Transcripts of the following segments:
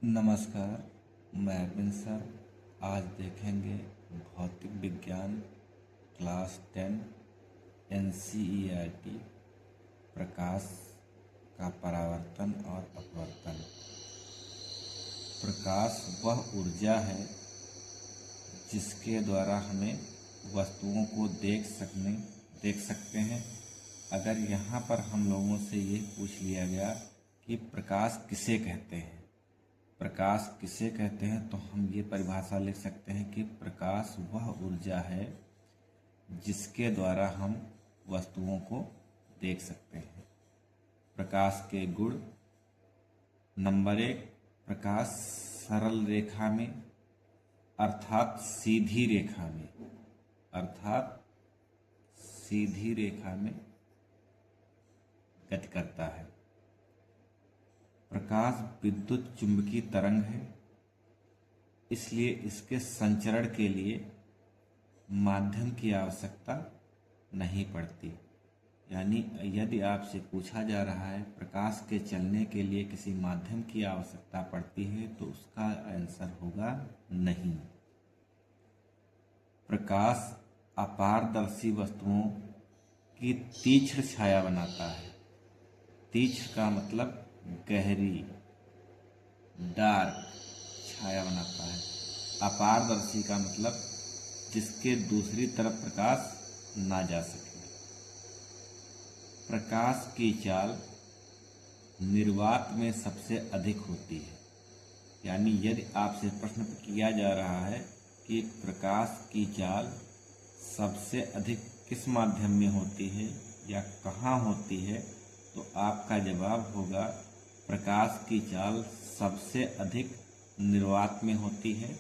नमस्कार, मैं अरविंद सर। आज देखेंगे भौतिक विज्ञान क्लास 10 NCERT प्रकाश का परावर्तन और अपवर्तन। प्रकाश वह ऊर्जा है जिसके द्वारा हमें वस्तुओं को देख सकते हैं। अगर यहाँ पर हम लोगों से ये पूछ लिया गया कि प्रकाश किसे कहते हैं, तो हम ये परिभाषा लिख सकते हैं कि प्रकाश वह ऊर्जा है जिसके द्वारा हम वस्तुओं को देख सकते हैं। प्रकाश के गुण। नंबर 1, प्रकाश सरल रेखा में अर्थात सीधी रेखा में गति करता है। प्रकाश विद्युत चुंबकीय तरंग है, इसलिए इसके संचरण के लिए माध्यम की आवश्यकता नहीं पड़ती। यानी यदि आपसे पूछा जा रहा है प्रकाश के चलने के लिए किसी माध्यम की आवश्यकता पड़ती है तो उसका आंसर होगा नहीं। प्रकाश अपारदर्शी वस्तुओं की तीक्ष्ण छाया बनाता है। तीक्ष्ण का मतलब गहरी, डार्क छाया बनाता है। अपारदर्शी का मतलब जिसके दूसरी तरफ प्रकाश ना जा सके। प्रकाश की चाल निर्वात में सबसे अधिक होती है। यानी यदि आपसे प्रश्न किया जा रहा है कि प्रकाश की चाल सबसे अधिक किस माध्यम में होती है या कहाँ होती है, तो आपका जवाब होगा प्रकाश की चाल सबसे अधिक निर्वात में होती है।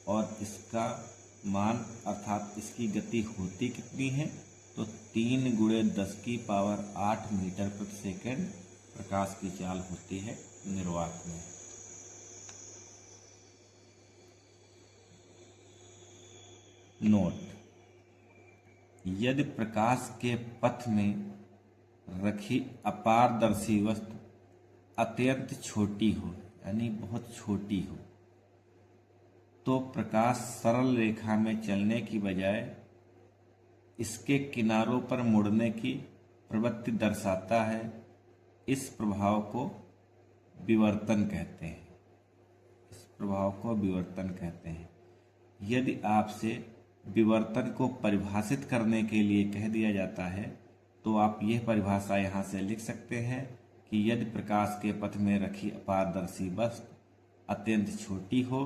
और इसका मान अर्थात इसकी गति होती कितनी है, तो 3 × 10⁸ मीटर प्रति सेकंड प्रकाश की चाल होती है निर्वात में। नोट: यदि प्रकाश के पथ में रखी अपारदर्शी वस्तु अत्यंत छोटी हो, यानी बहुत छोटी हो, तो प्रकाश सरल रेखा में चलने की बजाय इसके किनारों पर मुड़ने की प्रवृत्ति दर्शाता है। इस प्रभाव को विवर्तन कहते हैं। यदि आपसे विवर्तन को परिभाषित करने के लिए कह दिया जाता है तो आप यह परिभाषा यहाँ से लिख सकते हैं कि यदि प्रकाश के पथ में रखी अपारदर्शी वस्तु अत्यंत छोटी हो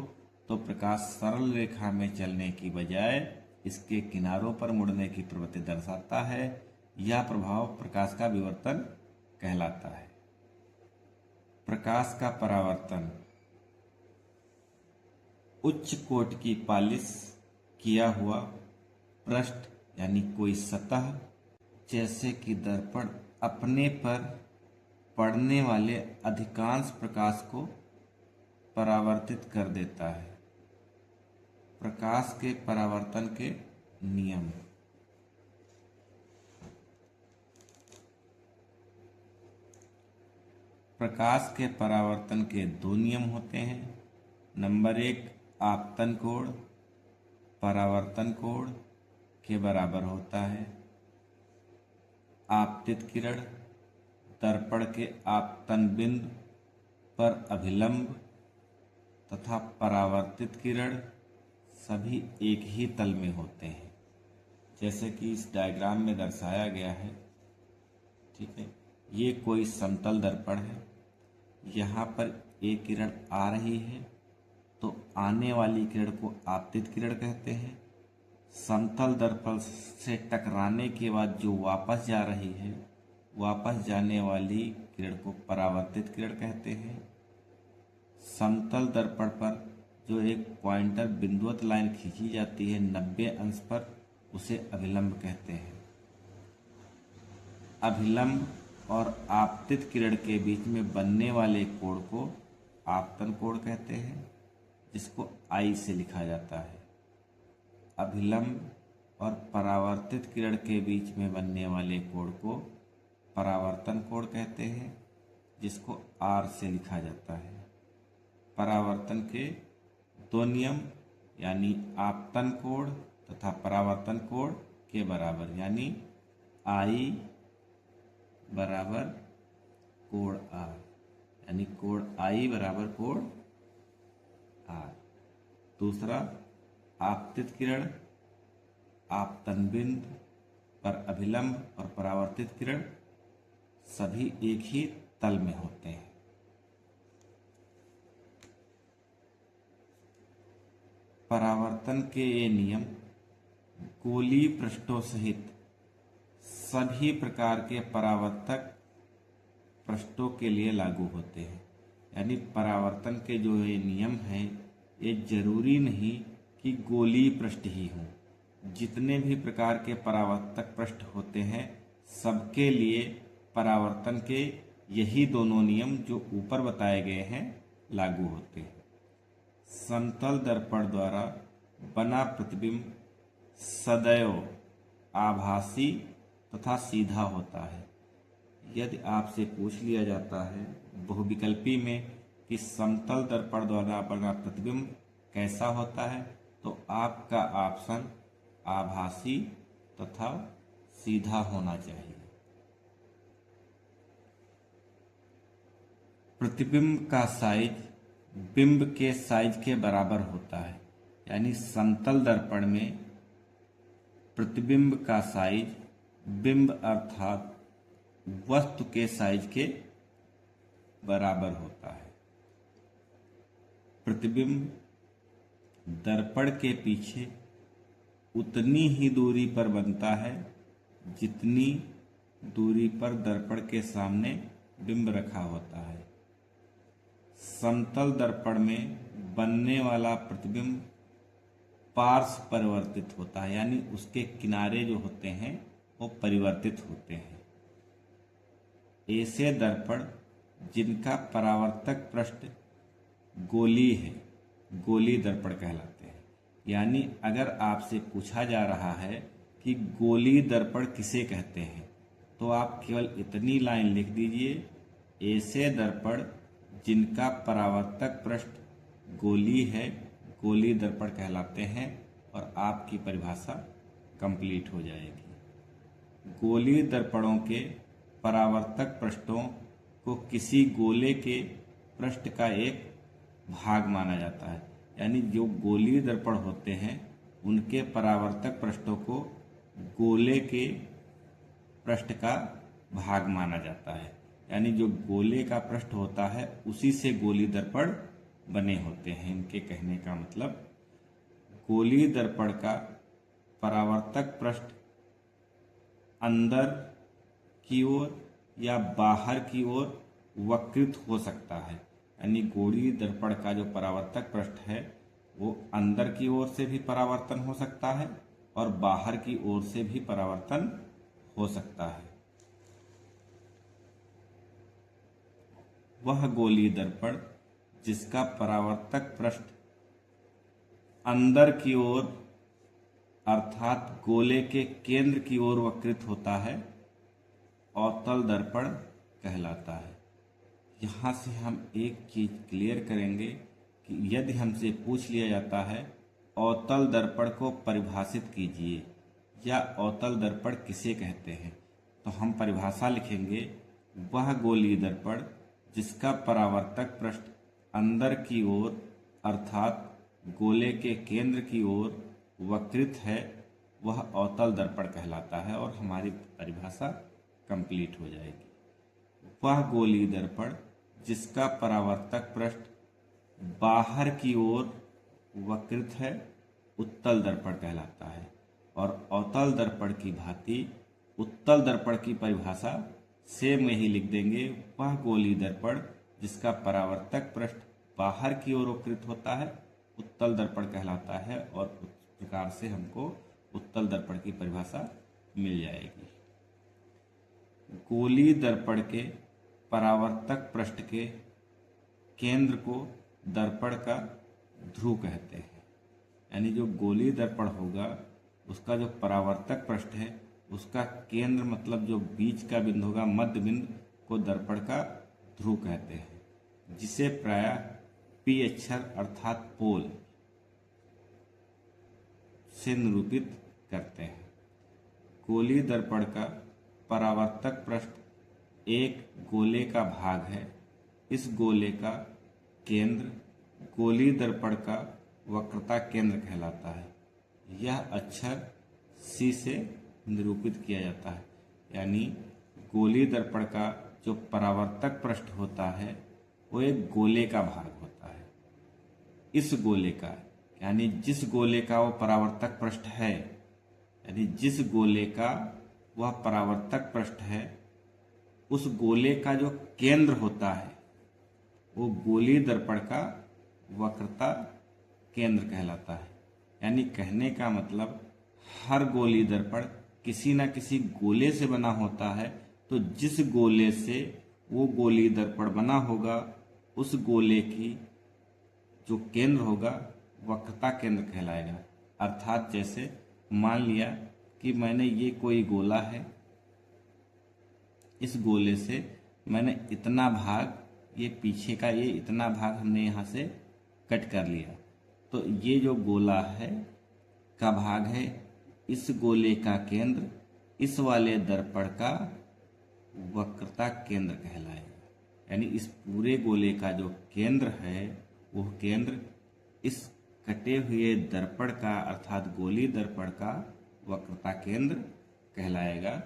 तो प्रकाश सरल रेखा में चलने की बजाय इसके किनारों पर मुड़ने की प्रवृत्ति दर्शाता है। यह प्रभाव प्रकाश का विवर्तन कहलाता है। प्रकाश का परावर्तन। उच्च कोटि की पॉलिश किया हुआ पृष्ठ यानी कोई सतह, जैसे कि दर्पण, अपने पर पड़ने वाले अधिकांश प्रकाश को परावर्तित कर देता है। प्रकाश के परावर्तन के नियम। प्रकाश के परावर्तन के 2 नियम होते हैं। नंबर 1, आपतन कोण परावर्तन कोण के बराबर होता है। आपतित किरण दर्पण के आपतन बिंदु पर अभिलंब तथा परावर्तित किरण सभी एक ही तल में होते हैं, जैसे कि इस डायग्राम में दर्शाया गया है। ठीक है, ये कोई समतल दर्पण है। यहाँ पर एक किरण आ रही है तो आने वाली किरण को आपतित किरण कहते हैं। समतल दर्पण से टकराने के बाद जो वापस जा रही है, वापस जाने वाली किरण को परावर्तित किरण कहते हैं। समतल दर्पण पर जो एक पॉइंटर बिंदुवत लाइन खींची जाती है 90 अंश पर, उसे अभिलंब कहते हैं। अभिलंब और आपतित किरण के बीच में बनने वाले कोण को आपतन कोण कहते हैं, जिसको I से लिखा जाता है। अभिलंब और परावर्तित किरण के बीच में बनने वाले कोण को परावर्तन कोण कहते हैं, जिसको R से लिखा जाता है। परावर्तन के दो नियम यानी आपतन कोण तथा परावर्तन कोण के बराबर, यानी I बराबर कोण R, यानी कोण I बराबर कोण R। दूसरा, आपतित किरण, आपतन बिंदु पर अभिलंब और परावर्तित किरण सभी एक ही तल में होते हैं। परावर्तन के ये नियम गोलीय पृष्ठों सहित सभी प्रकार के परावर्तक पृष्ठों के लिए लागू होते हैं। यानी परावर्तन के जो ये नियम हैं, ये जरूरी नहीं कि गोलीय पृष्ठ ही हों। जितने भी प्रकार के परावर्तक पृष्ठ होते हैं, सबके लिए परावर्तन के यही दोनों नियम जो ऊपर बताए गए हैं लागू होते हैं। समतल दर्पण द्वारा बना प्रतिबिंब सदैव आभासी तथा सीधा होता है। यदि आपसे पूछ लिया जाता है बहुविकल्पी में कि समतल दर्पण द्वारा बना प्रतिबिंब कैसा होता है, तो आपका ऑप्शन आभासी तथा सीधा होना चाहिए। प्रतिबिंब का साइज बिंब के साइज के बराबर होता है। यानी समतल दर्पण में प्रतिबिंब का साइज बिंब अर्थात वस्तु के साइज के बराबर होता है। प्रतिबिंब दर्पण के पीछे उतनी ही दूरी पर बनता है जितनी दूरी पर दर्पण के सामने बिंब रखा होता है। समतल दर्पण में बनने वाला प्रतिबिंब पार्श्व परिवर्तित होता है, यानी उसके किनारे जो होते हैं वो परिवर्तित होते हैं। ऐसे दर्पण जिनका परावर्तक पृष्ठ गोलीय है, गोलीय दर्पण कहलाते हैं। यानी अगर आपसे पूछा जा रहा है कि गोलीय दर्पण किसे कहते हैं, तो आप केवल इतनी लाइन लिख दीजिए, ऐसे दर्पण जिनका परावर्तक पृष्ठ गोलीय है, गोलीय दर्पण कहलाते हैं, और आपकी परिभाषा कंप्लीट हो जाएगी। गोलीय दर्पणों के परावर्तक पृष्ठों को किसी गोले के पृष्ठ का एक भाग माना जाता है। यानी जो गोलीय दर्पण होते हैं उनके परावर्तक पृष्ठों को गोले के पृष्ठ का भाग माना जाता है। यानी जो गोले का पृष्ठ होता है उसी से गोलीय दर्पण बने होते हैं। इनके कहने का मतलब गोलीय दर्पण का परावर्तक पृष्ठ अंदर की ओर या बाहर की ओर वक्रित हो सकता है। यानी गोलीय दर्पण का जो परावर्तक पृष्ठ है वो अंदर की ओर से भी परावर्तन हो सकता है और बाहर की ओर से भी परावर्तन हो सकता है। वह गोलीय दर्पण जिसका परावर्तक पृष्ठ अंदर की ओर अर्थात गोले के केंद्र की ओर वक्रित होता है, अवतल दर्पण कहलाता है। यहाँ से हम एक चीज क्लियर करेंगे कि यदि हमसे पूछ लिया जाता है अवतल दर्पण को परिभाषित कीजिए या अवतल दर्पण किसे कहते हैं, तो हम परिभाषा लिखेंगे, वह गोलीय दर्पण जिसका परावर्तक पृष्ठ अंदर की ओर अर्थात गोले के केंद्र की ओर वक्रित है, वह अवतल दर्पण कहलाता है, और हमारी परिभाषा कंप्लीट हो जाएगी। वह गोलीय दर्पण जिसका परावर्तक पृष्ठ बाहर की ओर वक्रित है, उत्तल दर्पण कहलाता है। और अवतल दर्पण की भांति उत्तल दर्पण की परिभाषा सेम में ही लिख देंगे, वह गोलीय दर्पण जिसका परावर्तक पृष्ठ बाहर की ओर वक्रित होता है, उत्तल दर्पण कहलाता है। और उस प्रकार से हमको उत्तल दर्पण की परिभाषा मिल जाएगी। गोलीय दर्पण के परावर्तक पृष्ठ के केंद्र को दर्पण का ध्रुव कहते हैं। यानी जो गोलीय दर्पण होगा उसका जो परावर्तक पृष्ठ है उसका केंद्र मतलब जो बीच का बिंदु होगा, मध्य बिंदु को दर्पण का ध्रुव कहते हैं, जिसे प्रायः P पी अक्षर अर्थात पोल से निरूपित करते हैं। गोलीय दर्पण का परावर्तक पृष्ठ एक गोले का भाग है। इस गोले का केंद्र गोलीय दर्पण का वक्रता केंद्र कहलाता है। यह अक्षर C से निरूपित किया जाता है। यानी गोलीय दर्पण का जो परावर्तक पृष्ठ होता है वो एक गोले का भाग होता है। इस गोले का यानी जिस गोले का वो परावर्तक पृष्ठ है, यानी जिस गोले का वह परावर्तक पृष्ठ है, उस गोले का जो केंद्र होता है वो गोलीय दर्पण का वक्रता केंद्र कहलाता है। यानी कहने का मतलब हर गोलीय दर्पण किसी न किसी गोले से बना होता है, तो जिस गोले से वो गोलीय दर्पण बना होगा उस गोले की जो केंद्र होगा वक्रता केंद्र कहलाएगा। अर्थात जैसे मान लिया कि मैंने ये कोई गोला है, इस गोले से मैंने इतना भाग, ये पीछे का ये इतना भाग हमने यहाँ से कट कर लिया, तो ये जो गोला है का भाग है, इस गोले का केंद्र इस वाले दर्पण का वक्रता केंद्र कहलाएगा। यानी इस पूरे गोले का जो केंद्र है वो केंद्र इस कटे हुए दर्पण का अर्थात गोलीय दर्पण का वक्रता केंद्र कहलाएगा,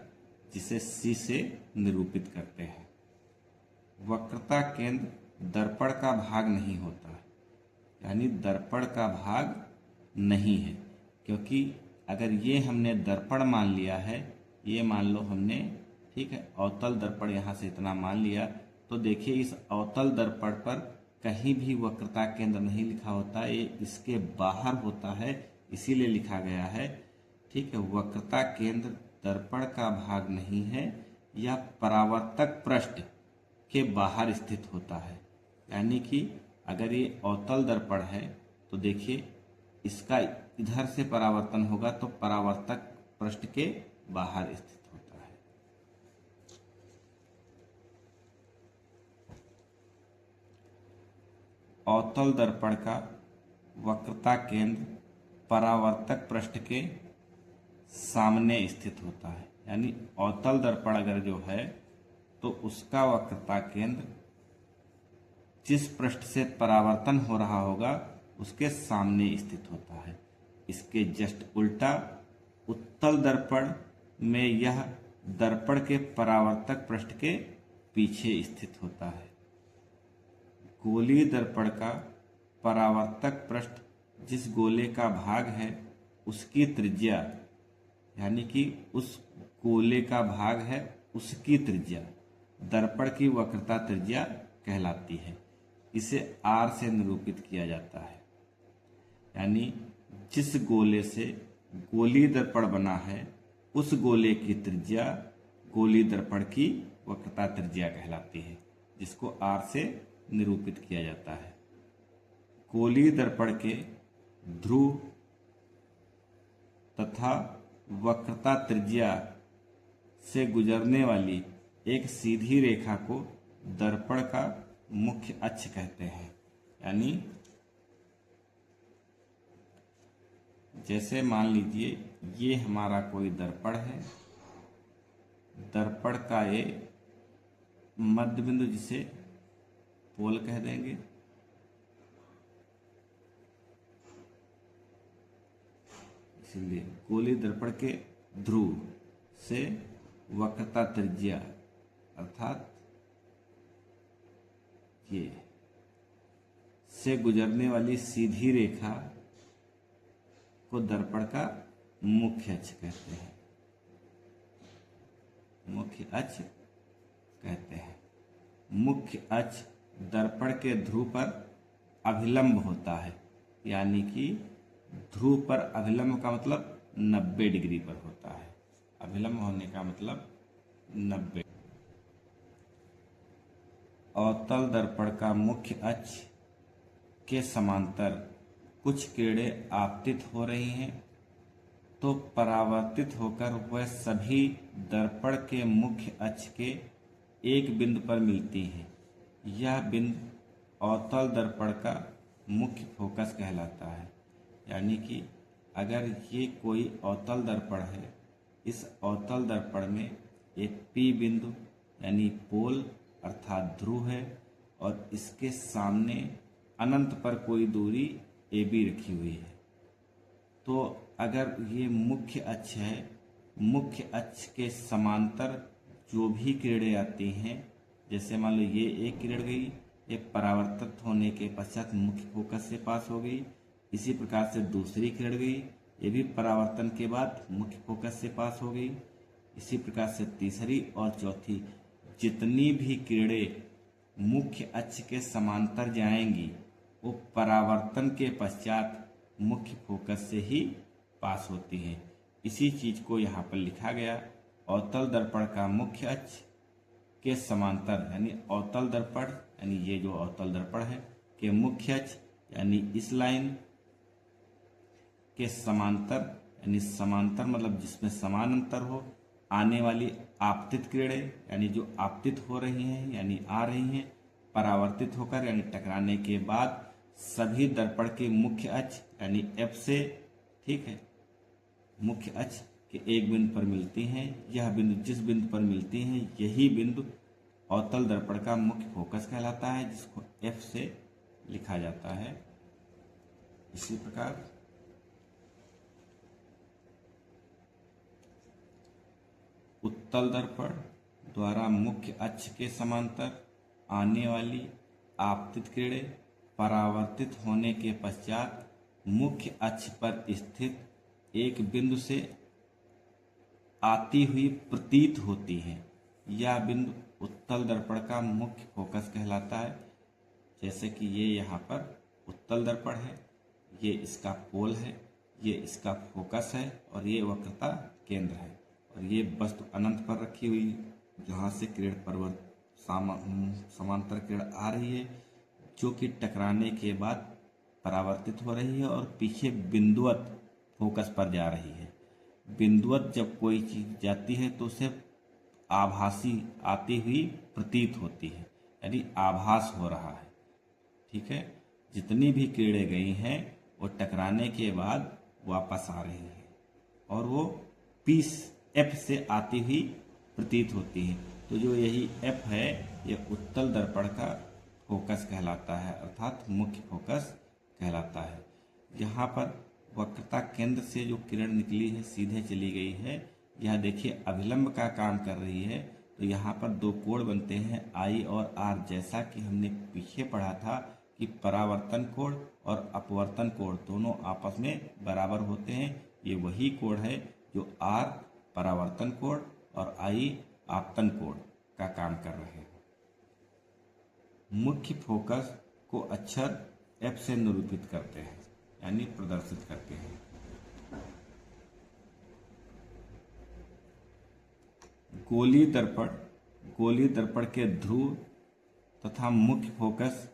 जिसे C से निरूपित करते हैं। वक्रता केंद्र दर्पण का भाग नहीं होता, यानी दर्पण का भाग नहीं है, क्योंकि अगर ये हमने दर्पण मान लिया है, ये मान लो हमने, ठीक है, अवतल दर्पण यहाँ से इतना मान लिया, तो देखिए इस अवतल दर्पण पर कहीं भी वक्रता केंद्र नहीं लिखा होता, ये इसके बाहर होता है, इसीलिए लिखा गया है। ठीक है, वक्रता केंद्र दर्पण का भाग नहीं है, यह परावर्तक पृष्ठ के बाहर स्थित होता है। यानी कि अगर ये अवतल दर्पण है तो देखिए इसका इधर से परावर्तन होगा तो परावर्तक पृष्ठ के बाहर स्थित होता है। अवतल दर्पण का वक्रता केंद्र परावर्तक पृष्ठ के सामने स्थित होता है। यानी अवतल दर्पण अगर जो है तो उसका वक्रता केंद्र जिस पृष्ठ से परावर्तन हो रहा होगा उसके सामने स्थित होता है। इसके जस्ट उल्टा उत्तल दर्पण में यह दर्पण के परावर्तक पृष्ठ के पीछे स्थित होता है। गोलीय दर्पण का परावर्तक पृष्ठ जिस गोले का भाग है उसकी त्रिज्या, यानी कि उस गोले का भाग है उसकी त्रिज्या दर्पण की वक्रता त्रिज्या कहलाती है। इसे R से निरूपित किया जाता है। यानी जिस गोले से गोलीय दर्पण बना है उस गोले की त्रिज्या गोलीय दर्पण की वक्रता त्रिज्या कहलाती है, जिसको R से निरूपित किया जाता है। गोलीय दर्पण के ध्रुव तथा वक्रता त्रिज्या से गुजरने वाली एक सीधी रेखा को दर्पण का मुख्य अक्ष कहते हैं। यानी जैसे मान लीजिए ये हमारा कोई दर्पण है, दर्पण का ये मध्य बिंदु जिसे पोल कह देंगे, इसलिए गोलीय दर्पण के ध्रुव से वक्रता त्रिज्या अर्थात ये से गुजरने वाली सीधी रेखा को दर्पण का मुख्य अक्ष कहते हैं। मुख्य अक्ष कहते हैं। मुख्य अक्ष दर्पण के ध्रुव पर अभिलंब होता है। यानी कि ध्रुव पर अभिलंब का मतलब 90 डिग्री पर होता है। अभिलंब होने का मतलब 90। अवतल दर्पण का मुख्य अक्ष के समांतर कुछ किरणें आपतित हो रही हैं तो परावर्तित होकर वह सभी दर्पण के मुख्य अक्ष के एक बिंदु पर मिलती हैं। यह बिंदु अवतल दर्पण का मुख्य फोकस कहलाता है। यानी कि अगर ये कोई अवतल दर्पण है, इस अवतल दर्पण में एक P बिंदु यानी पोल अर्थात ध्रुव है और इसके सामने अनंत पर कोई दूरी AB रखी हुई है। तो अगर ये मुख्य अक्ष है, मुख्य अक्ष के समांतर जो भी किरणें आती हैं, जैसे मान लो ये एक किरण गई, ये परावर्तित होने के पश्चात मुख्य फोकस से पास हो गई। इसी प्रकार से दूसरी किरण गई, ये भी परावर्तन के बाद मुख्य फोकस से पास हो गई। इसी प्रकार से तीसरी और चौथी, जितनी भी किरणें मुख्य अक्ष के समांतर जाएंगी वो परावर्तन के पश्चात मुख्य फोकस से ही पास होती हैं। इसी चीज को यहाँ पर लिखा गया, अवतल दर्पण का मुख्य अक्ष के समांतर यानी अवतल दर्पण यानी ये जो अवतल दर्पण है के मुख्य अक्ष यानी इस लाइन के समांतर यानी समांतर मतलब जिसमें समान अंतर हो, आने वाली आपतित किरणें यानी जो आपतित हो रही हैं यानी आ रही हैं, परावर्तित होकर यानी टकराने के बाद सभी दर्पण के मुख्य अक्ष यानी F से, ठीक है, मुख्य अक्ष के एक बिंदु पर मिलती हैं। यह बिंदु जिस बिंदु पर मिलती हैं यही बिंदु अवतल दर्पण का मुख्य फोकस कहलाता है, जिसको F से लिखा जाता है। इसी प्रकार उत्तल दर्पण द्वारा मुख्य अक्ष के समांतर आने वाली आपतित किरणें परावर्तित होने के पश्चात मुख्य अक्ष पर स्थित एक बिंदु से आती हुई प्रतीत होती हैं। यह बिंदु उत्तल दर्पण का मुख्य फोकस कहलाता है। जैसे कि ये यहाँ पर उत्तल दर्पण है, ये इसका पोल है, ये इसका फोकस है और ये वक्रता केंद्र है और ये वस्तु अनंत पर रखी हुई जहाँ से किरण समांतर किरण आ रही है, जो कि टकराने के बाद परावर्तित हो रही है और पीछे बिंदुवत फोकस पर जा रही है। बिंदुवत जब कोई चीज जाती है तो उसे आभासी आती हुई प्रतीत होती है, यानी आभास हो रहा है। ठीक है, जितनी भी किरणें गई हैं वो टकराने के बाद वापस आ रही हैं और वो F से आती हुई प्रतीत होती है। तो जो यही F है ये उत्तल दर्पण का फोकस कहलाता है, अर्थात मुख्य फोकस कहलाता है। यहाँ पर वक्रता केंद्र से जो किरण निकली है सीधे चली गई है, यह देखिए अभिलंब का काम कर रही है। तो यहाँ पर दो कोण बनते हैं I और R, जैसा कि हमने पीछे पढ़ा था कि परावर्तन कोण और अपवर्तन कोण दोनों आपस में बराबर होते हैं। ये वही कोण है जो R परावर्तन कोण और I आपतन कोण का काम कर रहे हैं। मुख्य फोकस को अक्षर F से निरूपित करते हैं, यानी प्रदर्शित करते हैं। गोलीय दर्पण के ध्रुव तथा मुख्य फोकस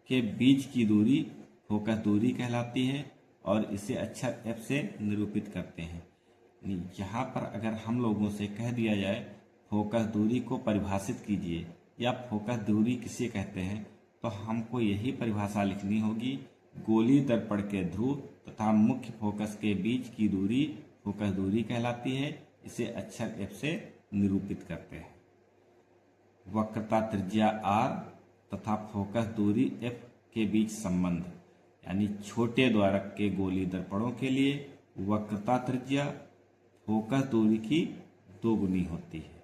के बीच की दूरी फोकस दूरी कहलाती है और इसे अक्षर F से निरूपित करते हैं। यहाँ पर अगर हम लोगों से कह दिया जाए फोकस दूरी को परिभाषित कीजिए या फोकस दूरी किसे कहते हैं, तो हमको यही परिभाषा लिखनी होगी। गोलीय दर्पण के ध्रुव तथा मुख्य फोकस के बीच की दूरी फोकस दूरी कहलाती है, इसे अक्षर F से निरूपित करते हैं। वक्रता त्रिज्या R तथा फोकस दूरी F के बीच संबंध, यानी छोटे द्वारक के गोलीय दर्पणों के लिए वक्रता त्रिज्या फोकस दूरी की दोगुनी होती है।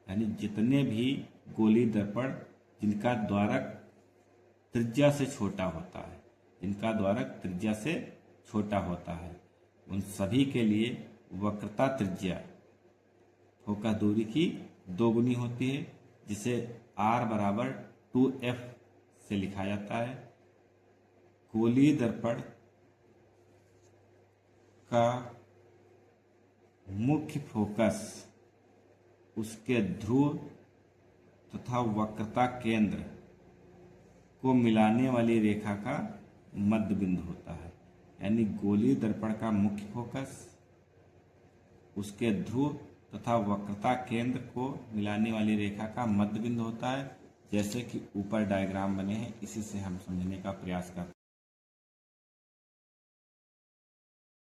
यानी जितने भी गोलीय दर्पण जिनका द्वारक त्रिज्या से छोटा होता है, जिनका द्वारक त्रिज्या से छोटा होता है, उन सभी के लिए वक्रता त्रिज्या फोकस दूरी की दोगुनी होती है, जिसे R बराबर 2F से लिखा जाता है। गोलीय दर्पण का मुख्य फोकस उसके ध्रुव तथा वक्रता केंद्र को मिलाने वाली रेखा का मध्य बिंदु होता है। यानी गोलीय दर्पण का मुख्य फोकस उसके ध्रुव तथा वक्रता केंद्र को मिलाने वाली रेखा का मध्य बिंदु होता है जैसे कि ऊपर डायग्राम बने हैं, इसी से हम समझने का प्रयास करते हैं।